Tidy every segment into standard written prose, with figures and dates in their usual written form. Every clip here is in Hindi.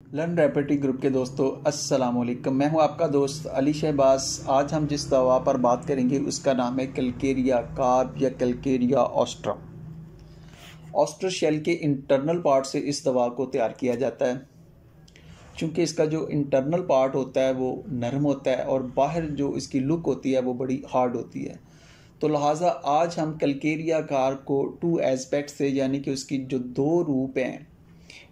लर्न रैपिड ग्रुप के दोस्तों अस्सलाम वालेकुम। मैं हूं आपका दोस्त अली शहबाज। आज हम जिस दवा पर बात करेंगे उसका नाम है कैलकेरिया कार्ब या कैलकेरिया ऑस्ट्रा। ऑस्ट्रा शेल के इंटरनल पार्ट से इस दवा को तैयार किया जाता है। चूँकि इसका जो इंटरनल पार्ट होता है वो नरम होता है और बाहर जो इसकी लुक होती है वो बड़ी हार्ड होती है, तो लिहाजा आज हम कैलकेरिया कार्ब को टू एस्पेक्ट से, यानी कि उसकी जो दो रूप हैं,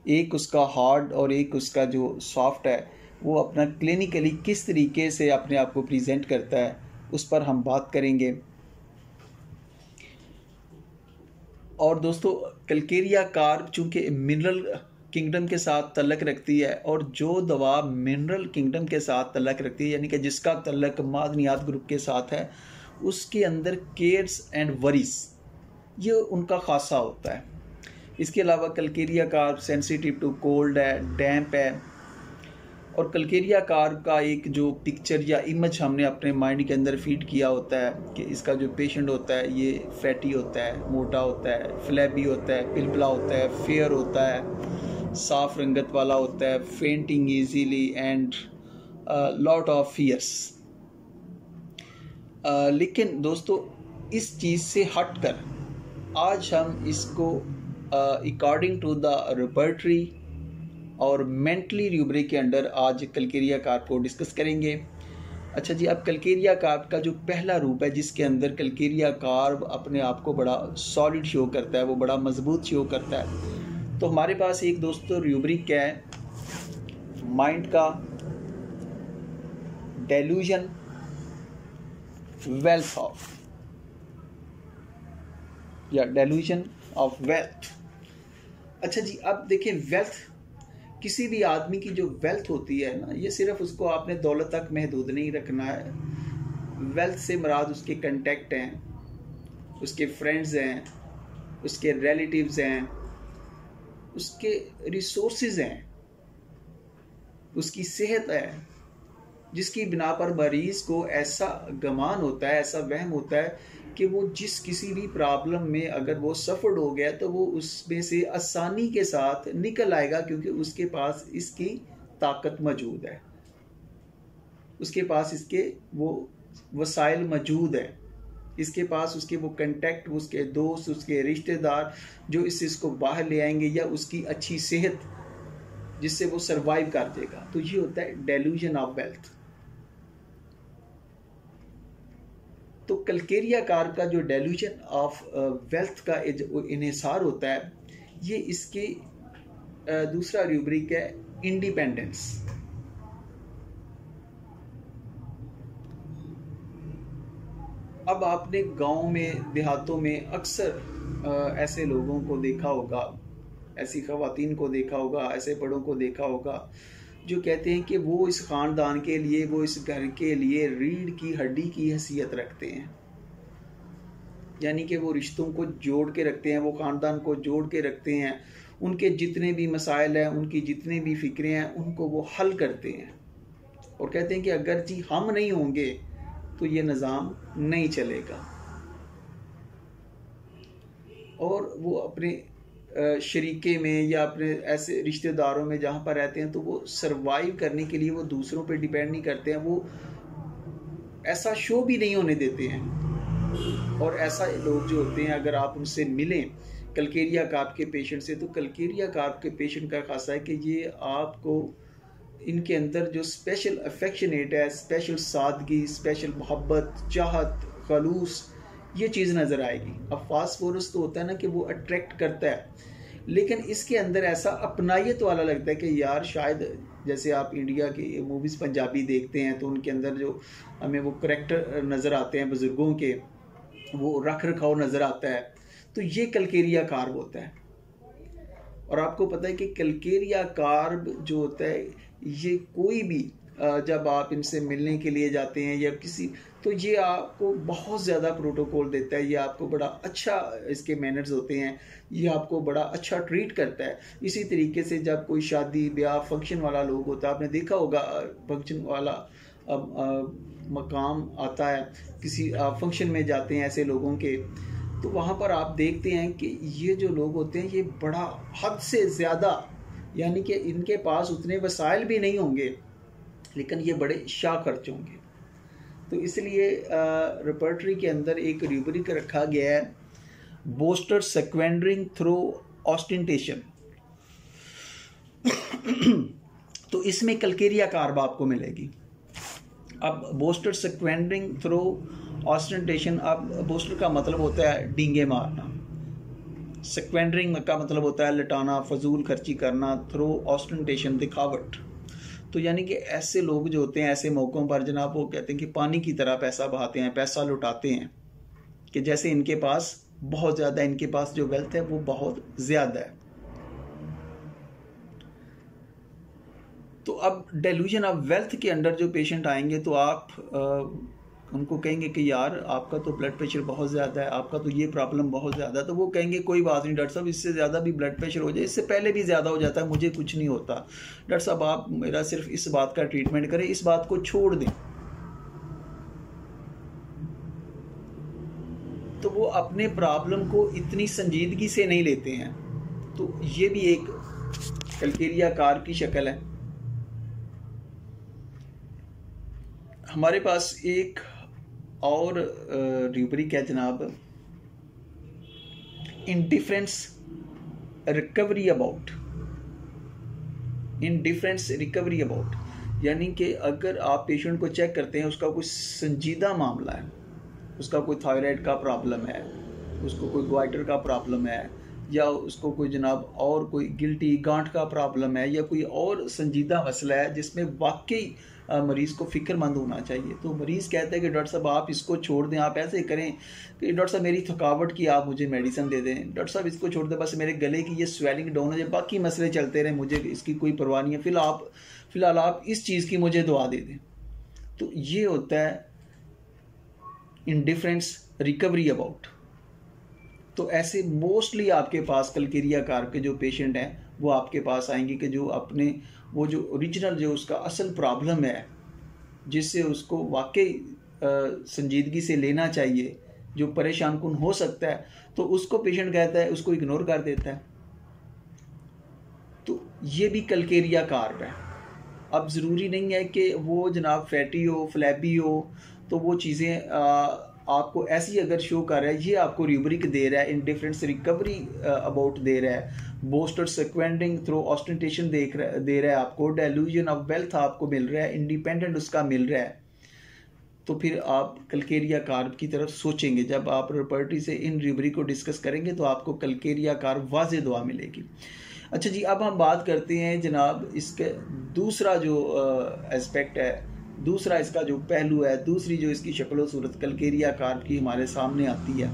एक उसका हार्ड और एक उसका जो सॉफ्ट है, वो अपना क्लिनिकली किस तरीके से अपने आप को प्रेजेंट करता है उस पर हम बात करेंगे। और दोस्तों, कैलकेरिया कार्ब चूँकि मिनरल किंगडम के साथ तल्लक रखती है, और जो दवा मिनरल किंगडम के साथ तल्लक रखती है यानी कि जिसका तल्लक मादनियात ग्रुप के साथ है, उसके अंदर केयर्स एंड वरीज ये उनका खासा होता है। इसके अलावा calcarea carb sensitive to cold है, डैम्प है। और कैलकेरिया कार्ब का एक जो पिक्चर या इमेज हमने अपने माइंड के अंदर फीड किया होता है कि इसका जो पेशेंट होता है ये फैटी होता है, मोटा होता है, फ्लैबी होता है, पिलपला होता है, फेयर होता है, साफ रंगत वाला होता है, fainting easily and lot of fears. लेकिन दोस्तों, इस चीज़ से हटकर आज हम इसको अकॉर्डिंग टू द रेपर्टरी और मेंटली रूब्रिक के अंडर आज कैलकेरिया कार्ब को डिस्कस करेंगे। अच्छा जी, अब कैलकेरिया कार्ब का जो पहला रूप है जिसके अंदर कैलकेरिया कार्ब अपने आप को बड़ा सॉलिड शो करता है, वो बड़ा मजबूत शो करता है। तो हमारे पास एक दोस्तों रूब्रिक क्या है, माइंड का, डेल्यूजन, वेल्थ ऑफ या डेल्यूजन ऑफ वेल्थ। अच्छा जी, अब देखिए, वेल्थ, किसी भी आदमी की जो वेल्थ होती है ना, ये सिर्फ उसको आपने दौलत तक महदूद नहीं रखना है। वेल्थ से मुराद उसके कंटेक्ट हैं, उसके फ्रेंड्स हैं, उसके रिलेटिव्स हैं, उसके रिसोर्सेज हैं, उसकी सेहत है, जिसकी बिना पर मरीज को ऐसा गमान होता है, ऐसा वहम होता है कि वो जिस किसी भी प्रॉब्लम में अगर वो सफर्ड हो गया तो वो उसमें से आसानी के साथ निकल आएगा, क्योंकि उसके पास इसकी ताकत मौजूद है, उसके पास इसके वो वसाइल मौजूद है, इसके पास उसके वो कंटेक्ट, उसके दोस्त, उसके रिश्तेदार जो इसको बाहर ले आएंगे, या उसकी अच्छी सेहत जिससे वो सरवाइव कर देगा। तो ये होता है डेल्यूजन ऑफ वेल्थ। तो कैलकेरिया कार्ब का जो डेल्यूजन ऑफ वेल्थ का इन्हिसार होता है, ये इसके दूसरा रूब्रिक है इंडिपेंडेंस। अब आपने गांव में, देहातों में अक्सर ऐसे लोगों को देखा होगा, ऐसी ख़वातीन को देखा होगा, ऐसे बड़ों को देखा होगा जो कहते हैं कि वो इस ख़ानदान के लिए, वो इस घर के लिए रीढ़ की हड्डी की हैसियत रखते हैं, यानी कि वो रिश्तों को जोड़ के रखते हैं, वो ख़ानदान को जोड़ के रखते हैं, उनके जितने भी मसाइल हैं, उनकी जितनी भी फ़िक्रें हैं, उनको वो हल करते हैं, और कहते हैं कि अगर जी हम नहीं होंगे तो ये निज़ाम नहीं चलेगा। और वो अपने शरीके में या अपने ऐसे रिश्तेदारों में जहाँ पर रहते हैं, तो वो सरवाइव करने के लिए वो दूसरों पे डिपेंड नहीं करते हैं, वो ऐसा शो भी नहीं होने देते हैं। और ऐसा लोग जो होते हैं, अगर आप उनसे मिलें कैलकेरिया कार्ब के पेशेंट से, तो कैलकेरिया कार्ब के पेशेंट का खासा है कि ये आपको इनके अंदर जो स्पेशल अफेक्शनेट है, स्पेशल सादगी, स्पेशल मोहब्बत, चाहत, खलूस, ये चीज़ नज़र आएगी। अब फास्फोरस तो होता है ना कि वो अट्रैक्ट करता है, लेकिन इसके अंदर ऐसा अपनायत वाला लगता है कि यार, शायद जैसे आप इंडिया की मूवीज़ पंजाबी देखते हैं तो उनके अंदर जो हमें वो करैक्टर नज़र आते हैं बुज़ुर्गों के, वो रख रखाव नज़र आता है, तो ये कैलकेरिया कार्ब होता है। और आपको पता है कि कैलकेरिया कार्ब जो होता है, ये कोई भी जब आप इनसे मिलने के लिए जाते हैं या किसी, तो ये आपको बहुत ज़्यादा प्रोटोकॉल देता है, ये आपको बड़ा अच्छा, इसके मैनर्स होते हैं, ये आपको बड़ा अच्छा ट्रीट करता है। इसी तरीके से जब कोई शादी ब्याह फंक्शन वाला लोग होता है, आपने देखा होगा फंक्शन वाला मकाम आता है, किसी फंक्शन में जाते हैं ऐसे लोगों के, तो वहाँ पर आप देखते हैं कि ये जो लोग होते हैं ये बड़ा हद से ज़्यादा यानी कि इनके पास उतने वसाइल भी नहीं होंगे, लेकिन ये बड़े शाह खर्च होंगे। तो इसलिए रेपर्टरी के अंदर एक रूब्रिक रखा गया है, बोस्टर सेक्वेंडरिंग थ्रू ऑस्टेंटेशन। तो इसमें कलकेरिया कार्ब आपको मिलेगी। अब बोस्टर सेक्वेंडरिंग थ्रू ऑस्टेंटेशन, अब बोस्टर का मतलब होता है डींगे मारना, सेक्वेंडरिंग का मतलब होता है लटाना, फजूल खर्ची करना, थ्रू ऑस्टेंटेशन दिखावट। तो यानी कि ऐसे लोग जो होते हैं ऐसे मौक़ों पर जनाब वो कहते हैं कि पानी की तरह पैसा बहाते हैं, पैसा लुटाते हैं, कि जैसे इनके पास बहुत ज़्यादा, इनके पास जो वेल्थ है वो बहुत ज़्यादा है। तो अब डेल्यूजन ऑफ वेल्थ के अंडर जो पेशेंट आएंगे तो आप उनको कहेंगे कि यार आपका तो ब्लड प्रेशर बहुत ज़्यादा है, आपका तो ये प्रॉब्लम बहुत ज़्यादा है। तो वो कहेंगे कोई बात नहीं डॉक्टर साहब, इससे ज़्यादा भी ब्लड प्रेशर हो जाए, इससे पहले भी ज़्यादा हो जाता है, मुझे कुछ नहीं होता। डॉक्टर साहब आप मेरा सिर्फ इस बात का ट्रीटमेंट करें, इस बात को छोड़ दें। तो वो अपने प्रॉब्लम को इतनी संजीदगी से नहीं लेते हैं। तो ये भी एक कलकेरिया कार की शक्ल है। हमारे पास एक और रूब्रिक है जनाब, indifference recovery about. Indifference recovery about यानी कि अगर आप पेशेंट को चेक करते हैं, उसका कोई संजीदा मामला है, उसका कोई थायराइड का प्रॉब्लम है, उसको कोई ग्वाइटर का प्रॉब्लम है, या उसको कोई जनाब और कोई गिल्टी गांठ का प्रॉब्लम है, या कोई और संजीदा मसला है जिसमें वाकई मरीज़ को फ़िक्रमंद होना चाहिए। तो मरीज़ कहता है कि डॉक्टर साहब आप इसको छोड़ दें, आप ऐसे करें कि डॉक्टर साहब मेरी थकावट की आप मुझे मेडिसिन दे दें, डॉक्टर साहब इसको छोड़ दें, बस मेरे गले की ये स्वेलिंग डाउन हो जाए, बाकी मसले चलते रहें, मुझे इसकी कोई परवाह नहीं है, फ़िलहाल आप इस चीज़ की मुझे दुआ दे दें। तो ये होता है इंडिफरेंस रिकवरी अबाउट। तो ऐसे मोस्टली आपके पास कलकेरिया कार्ब के जो पेशेंट हैं वो आपके पास आएंगे कि जो अपने वो जो ओरिजिनल जो उसका असल प्रॉब्लम है, जिससे उसको वाकई संजीदगी से लेना चाहिए, जो परेशान कुन हो सकता है, तो उसको पेशेंट कहता है, उसको इग्नोर कर देता है। तो ये भी कलकेरिया कार्ब है। अब ज़रूरी नहीं है कि वो जनाब फैटी हो, फ्लैबी हो, तो वो चीज़ें आपको ऐसी अगर शो कर रहा है, ये आपको रूब्रिक दे रहा है, इंडिफरेंस रिकवरी अबाउट दे रहा है, बोस्टर सेक्वेंडिंग थ्रू ऑस्टेंटेशन दे रहा है आपको, डेल्यूजन ऑफ वेल्थ आपको मिल रहा है, इंडिपेंडेंट उसका मिल रहा है। तो फिर आप कलकेरिया कार्ब की तरफ सोचेंगे। जब आप रेपर्टरी से इन रूब्रिक को डिस्कस करेंगे तो आपको कलकेरिया कार्ब वाज़ेह दुआ मिलेगी। अच्छा जी, अब हम बात करते हैं जनाब इसके दूसरा जो एस्पेक्ट है, दूसरा इसका जो पहलू है, दूसरी जो इसकी शक्ल सूरत कलकेरिया कार्ब की हमारे सामने आती है।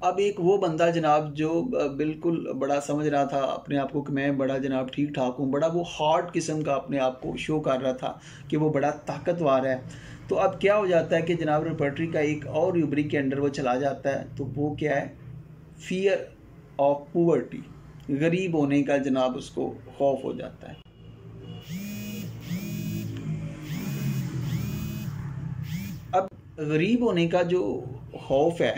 अब एक वो बंदा जनाब जो बिल्कुल बड़ा समझ रहा था अपने आप को कि मैं बड़ा जनाब ठीक ठाक हूँ, बड़ा वो हार्ड किस्म का अपने आप को शो कर रहा था कि वो बड़ा ताकतवर है। तो अब क्या हो जाता है कि जनाब रेपर्टरी का एक और रूब्रिक के अंडर वो चला जाता है। तो वो क्या है, फियर ऑफ पुअर्टी, गरीब होने का जनाब उसको खौफ हो जाता है। अब गरीब होने का जो खौफ है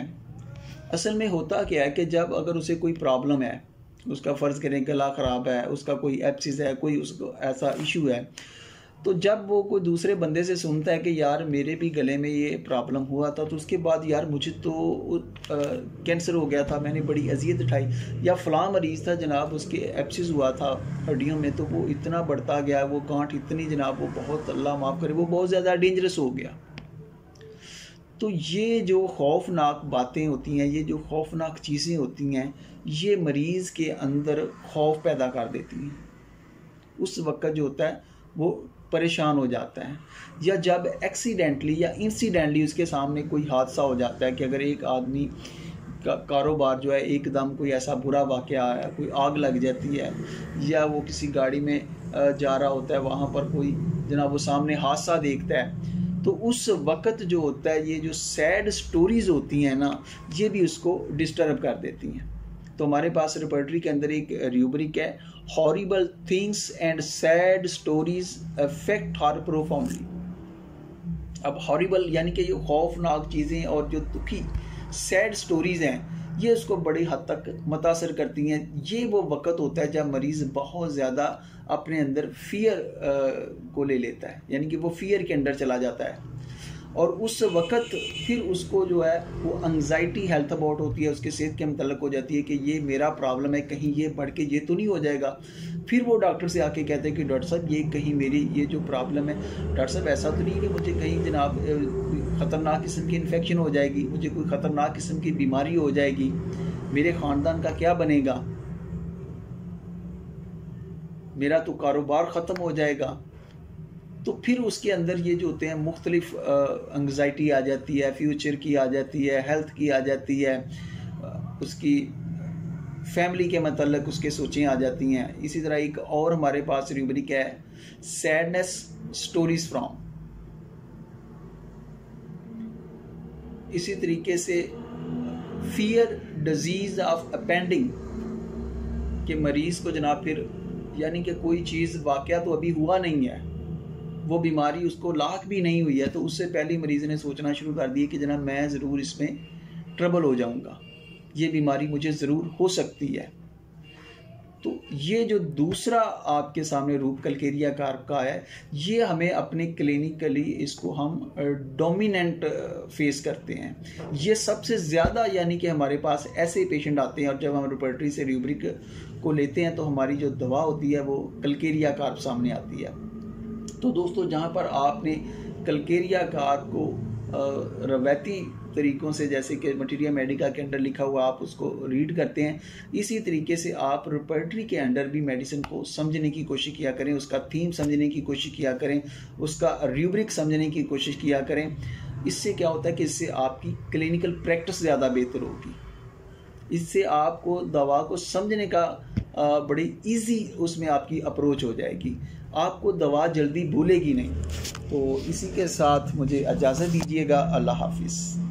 असल में होता क्या है कि जब अगर उसे कोई प्रॉब्लम है, उसका फ़र्ज़ करें गला ख़राब है, उसका कोई एब्सिस है, कोई उसको ऐसा इशू है, तो जब वो कोई दूसरे बंदे से सुनता है कि यार मेरे भी गले में ये प्रॉब्लम हुआ था, तो उसके बाद यार मुझे तो कैंसर हो गया था, मैंने बड़ी अजियत उठाई, या फ़लाँ मरीज़ था जनाब उसके एब्सिस हुआ था हड्डियों में, तो वो इतना बढ़ता गया, वो गांठ इतनी जनाब वो बहुत, अल्लाह माफ़ करे, वो बहुत ज़्यादा डेंजरस हो गया। तो ये जो खौफनाक बातें होती हैं, ये जो खौफनाक चीज़ें होती हैं, ये मरीज़ के अंदर खौफ पैदा कर देती हैं। उस वक्त जो होता है वो परेशान हो जाता है, या जब एक्सीडेंटली या इंसिडेंटली उसके सामने कोई हादसा हो जाता है कि अगर एक आदमी का कारोबार जो है एकदम कोई ऐसा बुरा वाक़या आया, कोई आग लग जाती है, या वो किसी गाड़ी में जा रहा होता है, वहाँ पर कोई जनाब वो सामने हादसा देखता है, तो उस वक़्त जो होता है ये जो सैड स्टोरीज़ होती हैं ना, ये भी उसको डिस्टर्ब कर देती हैं। तो हमारे पास रेपर्टरी के अंदर एक रूब्रिक है, horrible things and sad stories affect her profoundly. अब हॉरिबल यानी कि जो खौफनाक चीज़ें और जो दुखी सैड स्टोरीज़ हैं, ये उसको बड़ी हद तक मुतासर करती हैं। ये वो वक्त होता है जब मरीज़ बहुत ज़्यादा अपने अंदर फियर को ले लेता है, यानी कि वो फियर के अंदर चला जाता है, और उस वक़्त फिर उसको जो है वो एंग्जाइटी हेल्थ अबाउट होती है, उसके सेहत के मतलब हो जाती है कि ये मेरा प्रॉब्लम है, कहीं ये बढ़ के ये तो नहीं हो जाएगा। फिर वो डॉक्टर से आके कहते हैं कि डॉक्टर साहब ये कहीं मेरी ये जो प्रॉब्लम है, डॉक्टर साहब ऐसा तो नहीं कि मुझे कहीं जनाब ख़तरनाक किस्म की इन्फेक्शन हो जाएगी, मुझे कोई ख़तरनाक किस्म की बीमारी हो जाएगी, मेरे ख़ानदान का क्या बनेगा, मेरा तो कारोबार ख़त्म हो जाएगा। तो फिर उसके अंदर ये जो होते हैं मुख्तलिफ एंग्जाइटी आ जाती है, फ्यूचर की आ जाती है, हेल्थ की आ जाती है, उसकी फैमिली के मतलब उसके सोचें आ जाती हैं। इसी तरह एक और हमारे पास रूब्रिक है सैडनेस स्टोरीज फ्रॉम। इसी तरीके से फियर डिजीज ऑफ अपेंडिंग के मरीज को जनाब फिर यानी कि कोई चीज़ वाक़या तो अभी हुआ नहीं है, वो बीमारी उसको लाक भी नहीं हुई है, तो उससे पहले मरीज़ ने सोचना शुरू कर दिया कि जनाब मैं ज़रूर इसमें ट्रबल हो जाऊंगा, ये बीमारी मुझे ज़रूर हो सकती है। तो ये जो दूसरा आपके सामने रूप कलकेरिया का है, ये हमें अपने क्लिनिकली इसको हम डोमिनेंट फेस करते हैं। ये सबसे ज़्यादा यानी कि हमारे पास ऐसे पेशेंट आते हैं, और जब हम रेपर्टरी से रूब्रिक को लेते हैं तो हमारी जो दवा होती है वो कलकेरिया कार सामने आती है। तो दोस्तों जहाँ पर आपने कलकेरिया कार को रवायती तरीक़ों से, जैसे कि मटीरिया मेडिका के अंडर लिखा हुआ आप उसको रीड करते हैं, इसी तरीके से आप रेपर्टरी के अंडर भी मेडिसिन को समझने की कोशिश किया करें, उसका थीम समझने की कोशिश किया करें, उसका रूब्रिक समझने की कोशिश किया करें। इससे क्या होता है कि इससे आपकी क्लिनिकल प्रैक्टिस ज़्यादा बेहतर होगी, इससे आपको दवा को समझने का बड़ी इजी उसमें आपकी अप्रोच हो जाएगी, आपको दवा जल्दी भूलेगी नहीं। तो इसी के साथ मुझे इजाज़त दीजिएगा। अल्लाह हाफिज़।